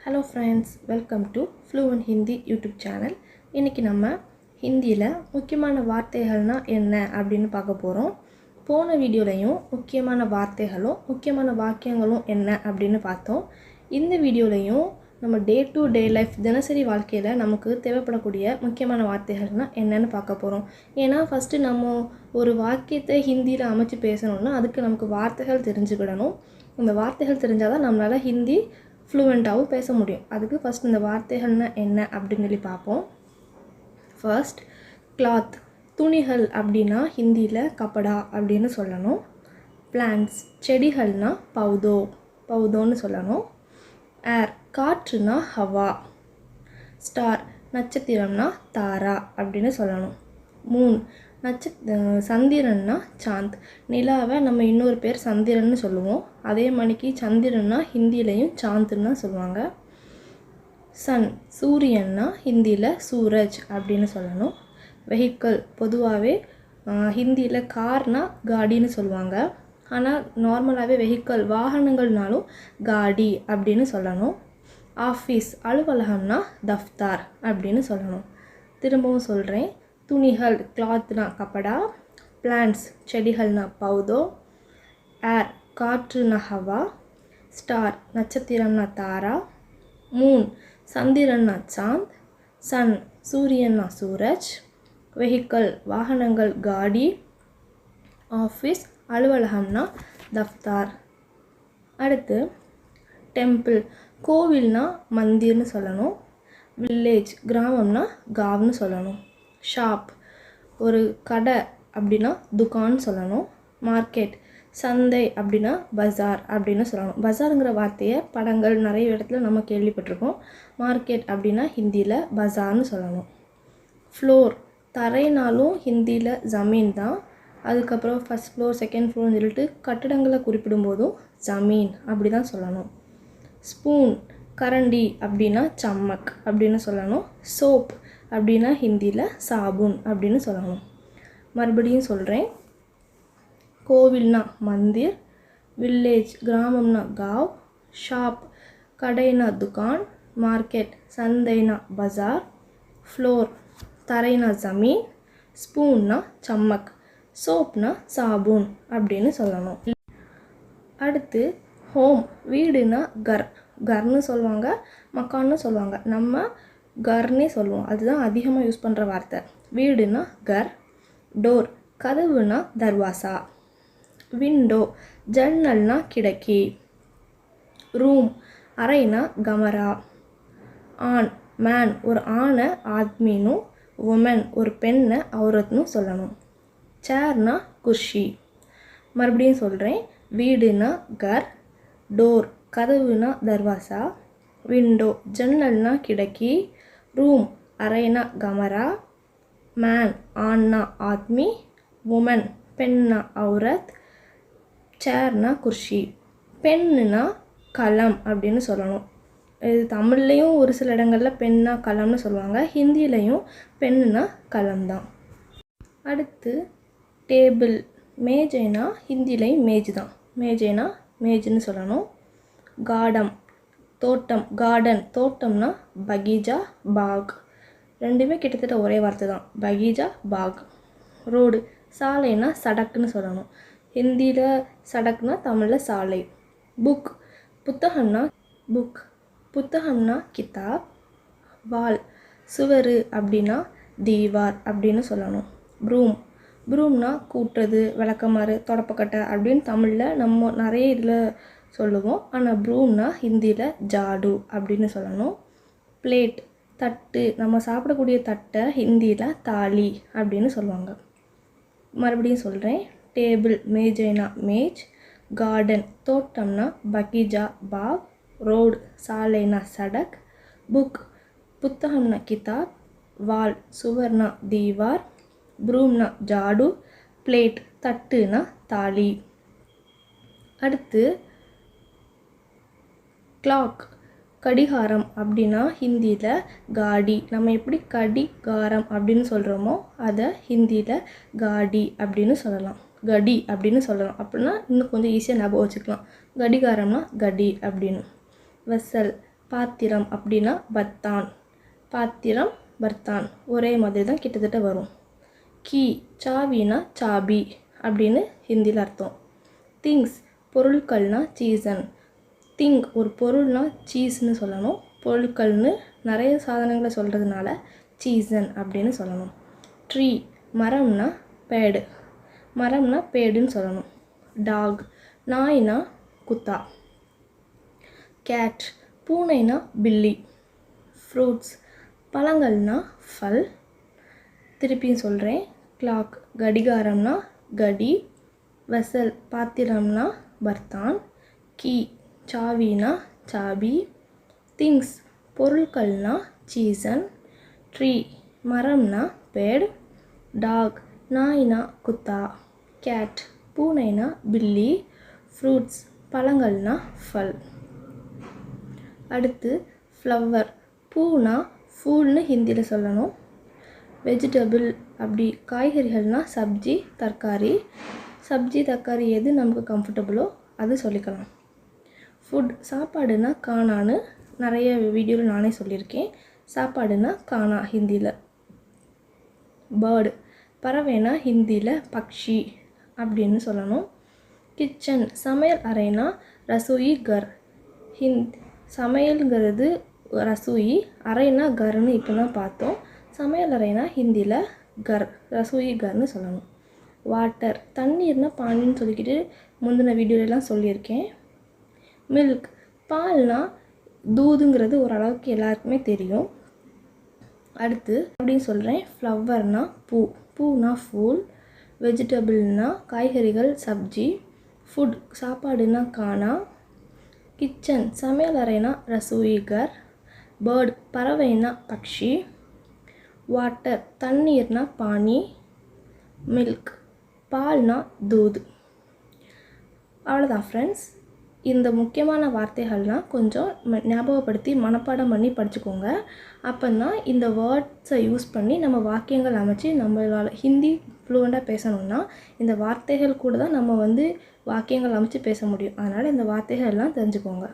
Hello friends, welcome to Fluent Hindi YouTube channel. இன்னைக்கு நம்ம ஹிந்தியில முக்கியமான வார்த்தைகள்னா என்ன அப்படினு பார்க்க போறோம். போன வீடியோலயும் முக்கியமான வார்த்தைகளும் முக்கியமான வாக்கியங்களும் என்ன அப்படினு பார்த்தோம். இந்த வீடியோலயும் நம்ம டே டு டே லைஃப் தினசரி வாழ்க்கையில நமக்கு தேவைப்படக்கூடிய முக்கியமான வார்த்தைகள்னா என்னன்னு பார்க்க போறோம். ஏனா ஃபர்ஸ்ட் நம்ம ஒரு வாக்கியத்தை ஹிந்தியில அமைச்சு பேசணும்னா அதுக்கு நமக்கு வார்த்தைகள் தெரிஞ்சுக்கிடணும். அந்த வார்த்தைகள் தெரிஞ்சாதான் நம்மளால ஹிந்தி ஃப்ளூவெண்ட்டாகவும் பேச முடியும். அதுக்கு ஃபர்ஸ்ட் இந்த வார்த்தைகள்னா என்ன அப்படின்னு சொல்லி பார்ப்போம். ஃபர்ஸ்ட் கிளாத், துணிகள் அப்படின்னா ஹிந்தியில் கப்படா அப்படின்னு சொல்லணும். பிளான்ட்ஸ், செடிகள்னா பௌதோன்னு சொல்லணும். ஏர், காற்றுனா ஹவா. ஸ்டார், நட்சத்திரம்னா தாரா அப்படின்னு சொல்லணும். மூன், சந்திரன்னா சாந்த். நிலாவை நம்ம இன்னொரு பேர் சந்திரன்னு சொல்லுவோம். அதே மணிக்கு சந்திரன்னா ஹிந்திலையும் சாந்த்னா சொல்லுவாங்க. சன், சூரியன்னா ஹிந்தியில் சூரஜ் அப்படின்னு சொல்லணும். வெஹிக்கிள், பொதுவாகவே ஹிந்தியில் கார்னா காடின்னு சொல்லுவாங்க. ஆனால் நார்மலாகவே வெஹிக்கிள் வாகனங்கள்னாலும் காடி அப்படின்னு சொல்லணும். ஆஃபீஸ், அலுவலகம்னா தஃப்தார் அப்படின்னு சொல்லணும். திரும்பவும் சொல்கிறேன். துணிகள் கிளாத்னா கப்படா, பிளான்ட்ஸ் செடிகள்னா பௌதோ, ஏர் காற்றுனா ஹவா, ஸ்டார் நட்சத்திரம்னா தாரா, மூன் சந்திரன்னா சாந்த், சன் சூரியன்னா சூரஜ், வெஹிக்கிள் வாகனங்கள் காடி, ஆஃபீஸ் அலுவலகம்னா தஃப்தார். அடுத்து டெம்பிள், கோவில்னா மந்திர்னு சொல்லணும். வில்லேஜ், கிராமம்னா காவ்னு சொல்லணும். ஷாப், ஒரு கடை அப்படின்னா துகான்னு சொல்லணும். மார்க்கெட், சந்தை அப்படின்னா பஜார் அப்படின்னு சொல்லணும். பஜாருங்கிற வார்த்தையை படங்கள் நிறைய இடத்துல நம்ம கேள்விப்பட்டிருக்கோம். மார்க்கெட் அப்படின்னா ஹிந்தியில் பஜார்னு சொல்லணும். ஃப்ளோர், தரைனாலும் ஹிந்தியில் ஜமீன் தான். அதுக்கப்புறம் ஃபஸ்ட் ஃப்ளோர் செகண்ட் ஃப்ளோர்னு சொல்லிட்டு கட்டிடங்களை குறிப்பிடும் போதும் ஜமீன் அப்படி தான் சொல்லணும். ஸ்பூன், கரண்டி அப்படின்னா சம்மக் அப்படின்னு சொல்லணும். சோப் அப்படின்னா ஹிந்தியில் சாபுன் அப்படின்னு சொல்லணும். மறுபடியும் சொல்கிறேன். கோவில்னா மந்திர், வில்லேஜ் கிராமம்னா காவ், ஷாப் கடைனா துகான், மார்க்கெட் சந்தைனா பஜார், ஃப்ளோர் தரைனா ஜமீன், ஸ்பூன்னா சம்மக், சோப்னா சாபூன் அப்படின்னு சொல்லணும். அடுத்து ஹோம், வீடுனா கர்னு சொல்லுவாங்க, மக்கான்னு சொல்லுவாங்க. நம்ம கர்னே சொல்லுவோம். அதுதான் அதிகமாக யூஸ் பண்ணுற வார்த்தை. வீடுனா கர். டோர், கதவுனா தர்வாசா. விண்டோ, ஜன்னல்னா கிடக்கி. ரூம், அறைனா கமரா. ஆண், மேன், ஒரு ஆணை ஆத்மினும் உமன் ஒரு பெண்ணை அவுரத்னு சொல்லணும். சேர்னா குர்ஷி. மறுபடியும் சொல்கிறேன். வீடுனா கர், டோர் கதவுனா தர்வாசா, விண்டோ ஜன்னல்னா கிடக்கி, ரூம் அறைனா கமரா, மேன் ஆண்னா ஆத்மி, உமன் பெண்ணா அவுரத், சேர்னா குர்ஷி. பெண்ணுனா கலம் அப்படின்னு சொல்லணும். இது தமிழ்லையும் ஒரு சில இடங்களில் பெண்ணா கலம்னு சொல்லுவாங்க. ஹிந்திலையும் பெண்ணுனா கலம் தான். அடுத்து டேபிள், மேஜைனா ஹிந்திலையும் மேஜ் தான். மேஜைனா மேஜ்னு சொல்லணும். கார்டன், தோட்டம், கார்டன் தோட்டம்னா பகீஜா பாக். ரெண்டுமே கிட்டத்தட்ட ஒரே வார்த்தை தான், பகீஜா பாக். ரோடு, சாலைனா சடக்குன்னு சொல்லணும். ஹிந்தியில் சடக்குனா தமிழில் சாலை. புக், புத்தகம்னா கிதாப். வால், சுவர் அப்படின்னா தீவார் அப்படின்னு சொல்லணும். ப்ரூம்னா கூட்டுறது, விளக்கமாறு, தொடப்பக்கட்டை அப்படின்னு தமிழில் நம்ம நிறைய இதில் சொல்லுவோம். ஆனால் ப்ரூம்னா ஹிந்தியில் ஜாடு அப்படின்னு சொல்லணும். பிளேட், தட்டு, நம்ம சாப்பிடக்கூடிய தட்டை ஹிந்தியில் தாலி அப்படின்னு சொல்லுவாங்க. மறுபடியும் சொல்கிறேன். டேபிள், மேஜைனா மேஜ். கார்டன், தோட்டம்னா பகீஜா பாக். ரோடு, சாலைனா சடக். புக், புத்தகம்னா கிதாப். வால், சுவர்னா தீவார். ப்ரூம்னா ஜாடு. பிளேட், தட்டுனா தாலி. அடுத்து கிளாக், கடிகாரம் அப்படின்னா ஹிந்தியில் காடி. நம்ம எப்படி கடிகாரம் அப்படின்னு சொல்கிறோமோ அதை ஹிந்தியில் காடி அப்படின்னு சொல்லலாம். கடி அப்படின்னு சொல்லலாம். அப்படின்னா இன்னும் கொஞ்சம் ஈஸியாக ஞாபகம் வச்சுக்கலாம். கடிகாரம்னா கடி அப்படின்னு. வெசல், பாத்திரம் அப்படின்னா பர்தான். பாத்திரம் பர்தான் ஒரே மாதிரி தான் கிட்டத்தட்ட வரும். கீ சாவினா சாபி அப்படின்னு ஹிந்தியில் அர்த்தம். திங்ஸ் பொருட்கள்னா சீசன். திங் ஒரு பொருள்னா சீஸ்ன்னு சொல்லணும். பொருட்கள்னு நிறைய சாதனங்களை சொல்கிறதுனால சீசன் அப்படின்னு சொல்லணும். Tree மரம்னா pad. மரம்னா பேடுன்னு சொல்லணும். டாக் நாய்னா குத்தா. கேட் பூனைனா பில்லி. ஃப்ரூட்ஸ் பழங்கள்னா ஃபல். திருப்பியும் சொல்கிறேன். கிளாக் கடிகாரம்னா கடி. வெசல் பாத்திரம்னா பர்தான். கீ சாவினா சாபி. திங்ஸ் பொருட்கள்னா சீசன். ட்ரீ மரம்னா பேட். டாக் நாய்னா குத்தா. கேட் பூனைனா பில்லி. ஃப்ரூட்ஸ் பழங்கள்னா ஃபல். அடுத்து ஃப்ளவர் பூனா ஃபூல்னு ஹிந்தியில் சொல்லணும். வெஜிடபிள் அப்படி காய்கறிகள்னா சப்ஜி தர்காரி. சப்ஜி தர்காரி எது நமக்கு கம்ஃபர்டபுளோ அது சொல்லிக்கலாம். ஃபுட் சாப்பாடுனா கானான்னு நிறைய வீடியோவில் நானே சொல்லியிருக்கேன். சாப்பாடுனா கானா ஹிந்தியில். பேர்டு பறவைனா ஹிந்தியில் பக்ஷி அப்படின்னு சொல்லணும். கிச்சன் சமையல் அறைனா ரசோயி கர். சமையல்ங்கிறது ரசோயி, அறைனா கர்னு இப்போ தான் பார்த்தோம். சமையல் அறைனா ஹிந்தியில் கர் ரசோயி கர்னு சொல்லணும். வாட்டர் தண்ணீர்னா பானின்னு சொல்லிக்கிட்டு முந்தின வீடியோலாம் சொல்லியிருக்கேன். மில்க் பால்னா தூதுங்கிறது ஓரளவுக்கு எல்லாருக்குமே தெரியும். அடுத்து அப்படின்னு சொல்கிறேன். ஃப்ளவர்னா பூ. பூனா ஃபூல். வெஜிடபிள்னா காய்கறிகள் சப்ஜி. ஃபுட் சாப்பாடுனா கானா. கிச்சன் சமையல் அறைனா ரசோயி கர். பேர்ட் பறவைனா பக்ஷி. வாட்டர் தண்ணீர்னா பானி. மில்க் பால்னா தூது. அவ்வளோதான் ஃப்ரெண்ட்ஸ். இந்த முக்கியமான வார்த்தைகள்லாம் கொஞ்சம் ஞாபகப்படுத்தி மனப்பாடம் பண்ணி படிச்சுக்கோங்க. அப்போ தான் இந்த வேர்ட்ஸை யூஸ் பண்ணி நம்ம வாக்கியங்கள் அமைச்சு நம்மளால் ஹிந்தி ஃப்ளூவெண்ட்டாக பேசணும்னா இந்த வார்த்தைகள் கூட தான் நம்ம வாக்கியங்கள் அமைச்சு பேச முடியும். அதனால் இந்த வார்த்தைகள் எல்லாம் தெரிஞ்சுக்கோங்க.